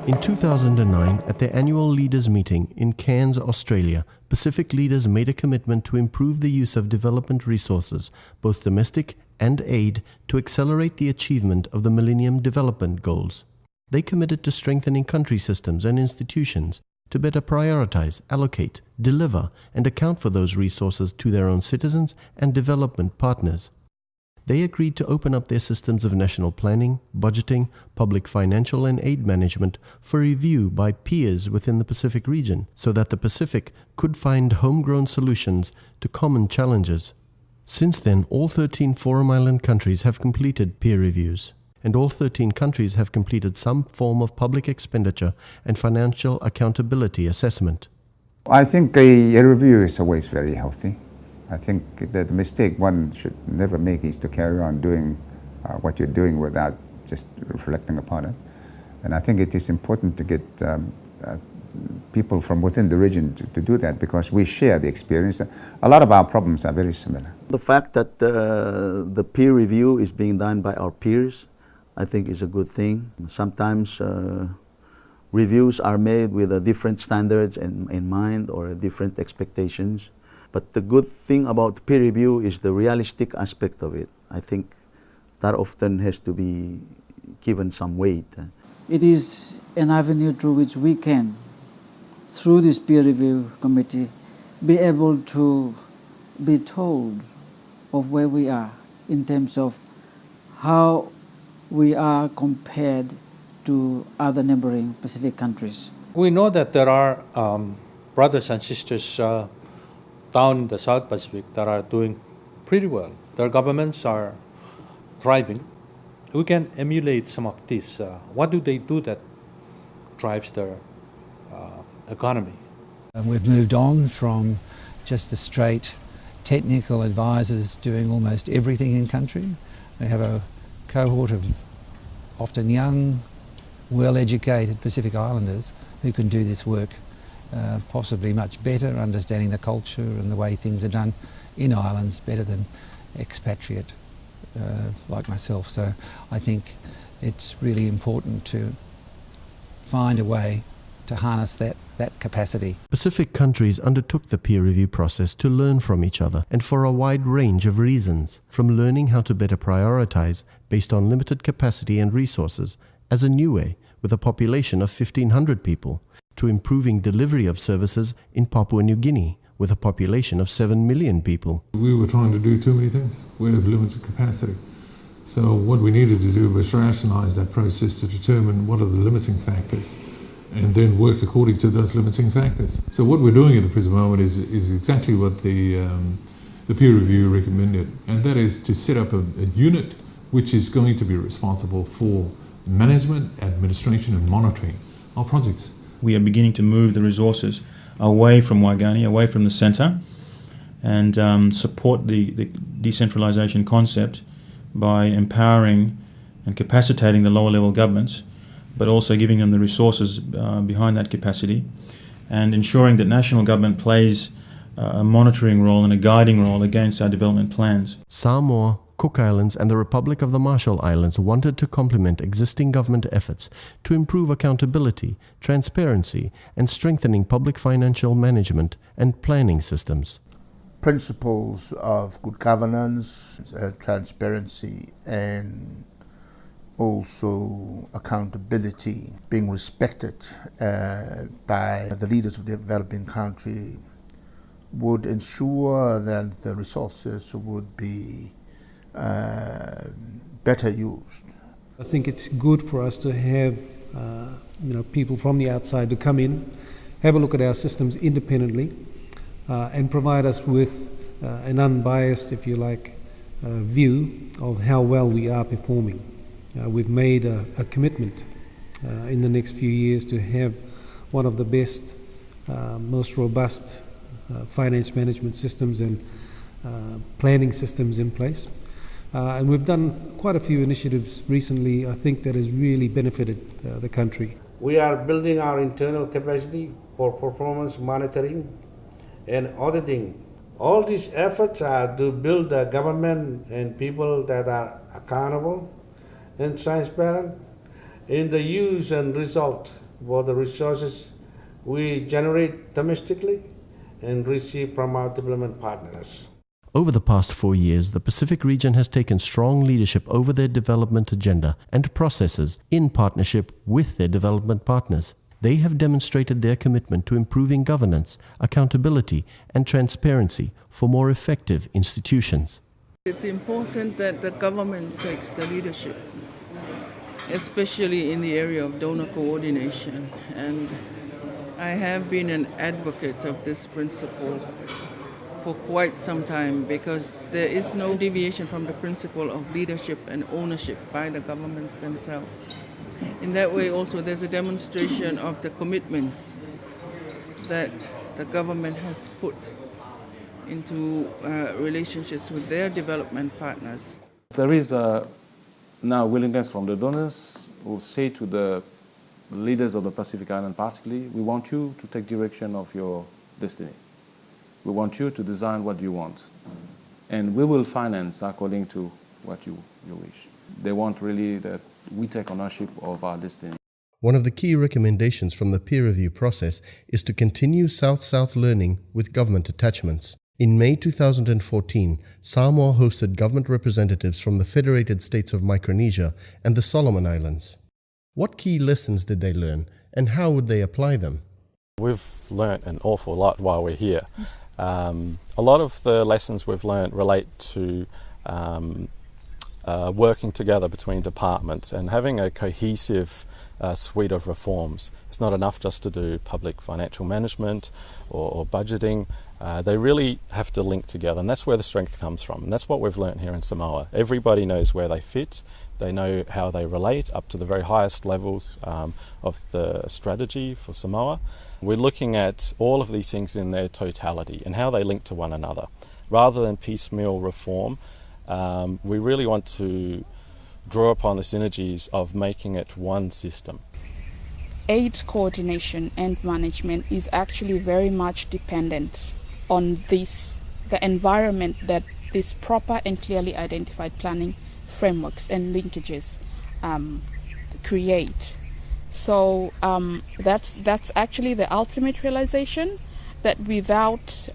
In 2009, at their annual leaders' meeting in Cairns, Australia, Pacific leaders made a commitment to improve the use of development resources, both domestic and aid, to accelerate the achievement of the Millennium Development Goals. They committed to strengthening country systems and institutions to better prioritize, allocate, deliver, and account for those resources to their own citizens and development partners. They agreed to open up their systems of national planning, budgeting, public financial and aid management for review by peers within the Pacific region, so that the Pacific could find homegrown solutions to common challenges. Since then, all 13 Forum Island countries have completed peer reviews, and all 13 countries have completed some form of public expenditure and financial accountability assessment. I think a review is always very healthy. I think that the mistake one should never make is to carry on doing what you're doing without just reflecting upon it. And I think it is important to get people from within the region to do that, because we share the experience. A lot of our problems are very similar. The fact that the peer review is being done by our peers, I think is a good thing. Sometimes reviews are made with different standards in mind or different expectations. But the good thing about peer review is the realistic aspect of it. I think that often has to be given some weight. It is an avenue through which we can, through this peer review committee, be able to be told of where we are in terms of how we are compared to other neighboring Pacific countries. We know that there are brothers and sisters down in the South Pacific that are doing pretty well. Their governments are thriving. We can emulate some of this. What do they do that drives their economy? We've moved on from just the straight technical advisors doing almost everything in country. We have a cohort of often young, well-educated Pacific Islanders who can do this work possibly much better, understanding the culture and the way things are done in islands better than expatriate like myself. So I think it's really important to find a way to harness that capacity. Pacific countries undertook the peer review process to learn from each other, and for a wide range of reasons, from learning how to better prioritize based on limited capacity and resources as a Niue with a population of 1,500 people, to improving delivery of services in Papua New Guinea with a population of 7 million people. We were trying to do too many things. We have limited capacity. So what we needed to do was rationalize that process to determine what are the limiting factors and then work according to those limiting factors. So what we're doing at the present moment is exactly what the peer review recommended, and that is to set up a unit which is going to be responsible for management, administration and monitoring our projects. We are beginning to move the resources away from Waigani, away from the centre, and support the decentralisation concept by empowering and capacitating the lower level governments, but also giving them the resources behind that capacity, and ensuring that national government plays a monitoring role and a guiding role against our development plans. Samoa, Cook Islands and the Republic of the Marshall Islands wanted to complement existing government efforts to improve accountability, transparency, and strengthening public financial management and planning systems. Principles of good governance, transparency, and also accountability being respected by the leaders of the developing country would ensure that the resources would be better used. I think it's good for us to have people from the outside to come in, have a look at our systems independently, and provide us with an unbiased, if you like, view of how well we are performing. We've made a commitment in the next few years to have one of the best, most robust finance management systems and planning systems in place. And we've done quite a few initiatives recently, I think, that has really benefited the country. We are building our internal capacity for performance monitoring and auditing. All these efforts are to build a government and people that are accountable and transparent in the use and result for the resources we generate domestically and receive from our development partners. Over the past 4 years, the Pacific region has taken strong leadership over their development agenda and processes in partnership with their development partners. They have demonstrated their commitment to improving governance, accountability, and transparency for more effective institutions. It's important that the government takes the leadership, especially in the area of donor coordination. And I have been an advocate of this principle for quite some time because there is no deviation from the principle of leadership and ownership by the governments themselves. In that way also there's a demonstration of the commitments that the government has put into relationships with their development partners. There is now willingness from the donors who say to the leaders of the Pacific Island particularly, we want you to take direction of your destiny. We want you to design what you want. And we will finance according to what you wish. They want really that we take ownership of our destiny. One of the key recommendations from the peer review process is to continue South-South learning with government attachments. In May 2014, Samoa hosted government representatives from the Federated States of Micronesia and the Solomon Islands. What key lessons did they learn, and how would they apply them? We've learnt an awful lot while we're here. A lot of the lessons we've learnt relate to working together between departments and having a cohesive suite of reforms. It's not enough just to do public financial management or budgeting. They really have to link together, and that's where the strength comes from. And that's what we've learnt here in Samoa. Everybody knows where they fit. They know how they relate up to the very highest levels of the strategy for Samoa. We're looking at all of these things in their totality and how they link to one another. Rather than piecemeal reform, we really want to draw upon the synergies of making it one system. Aid coordination and management is actually very much dependent on the environment that these proper and clearly identified planning frameworks and linkages create. So that's actually the ultimate realization, that without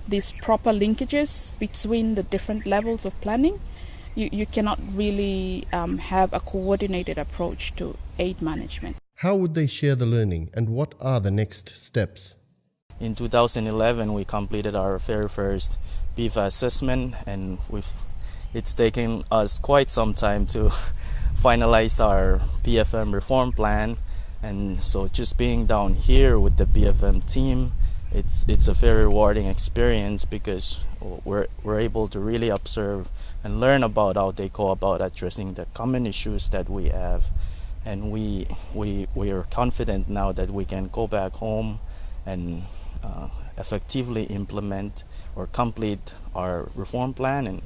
these proper linkages between the different levels of planning, you cannot really have a coordinated approach to aid management. How would they share the learning, and what are the next steps? In 2011, we completed our very first PIFA assessment, and it's taken us quite some time to finalize our PFM reform plan. And so just being down here with the PFM team, it's a very rewarding experience because we're able to really observe and learn about how they go about addressing the common issues that we have. And we are confident now that we can go back home and effectively implement or complete our reform plan and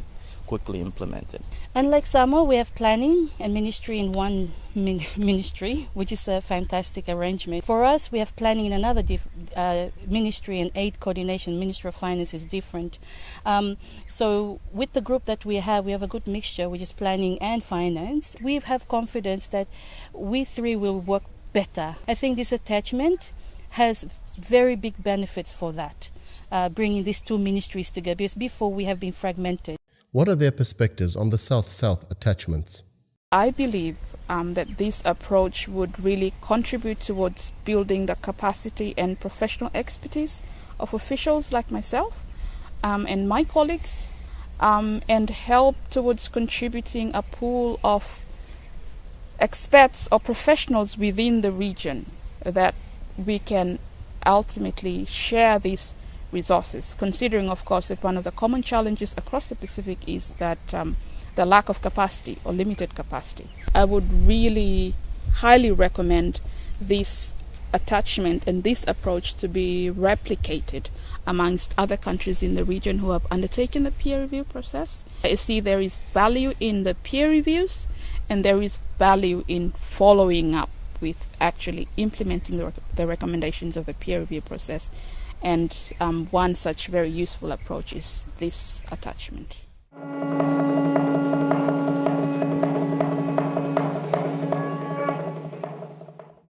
quickly implement it. Unlike Samoa, we have planning and ministry in one ministry, which is a fantastic arrangement. For us, we have planning in another ministry, and aid coordination, Ministry of Finance is different. So with the group that we have a good mixture, which is planning and finance. We have confidence that we three will work better. I think this attachment has very big benefits for that, bringing these two ministries together, because before we have been fragmented. What are their perspectives on the South-South attachments? I believe that this approach would really contribute towards building the capacity and professional expertise of officials like myself and my colleagues, and help towards contributing a pool of experts or professionals within the region that we can ultimately share these resources, considering of course that one of the common challenges across the Pacific is that the lack of capacity or limited capacity. I would really highly recommend this attachment and this approach to be replicated amongst other countries in the region who have undertaken the peer review process. You see, there is value in the peer reviews, and there is value in following up with actually implementing the recommendations of the peer review process. And one such very useful approach is this attachment.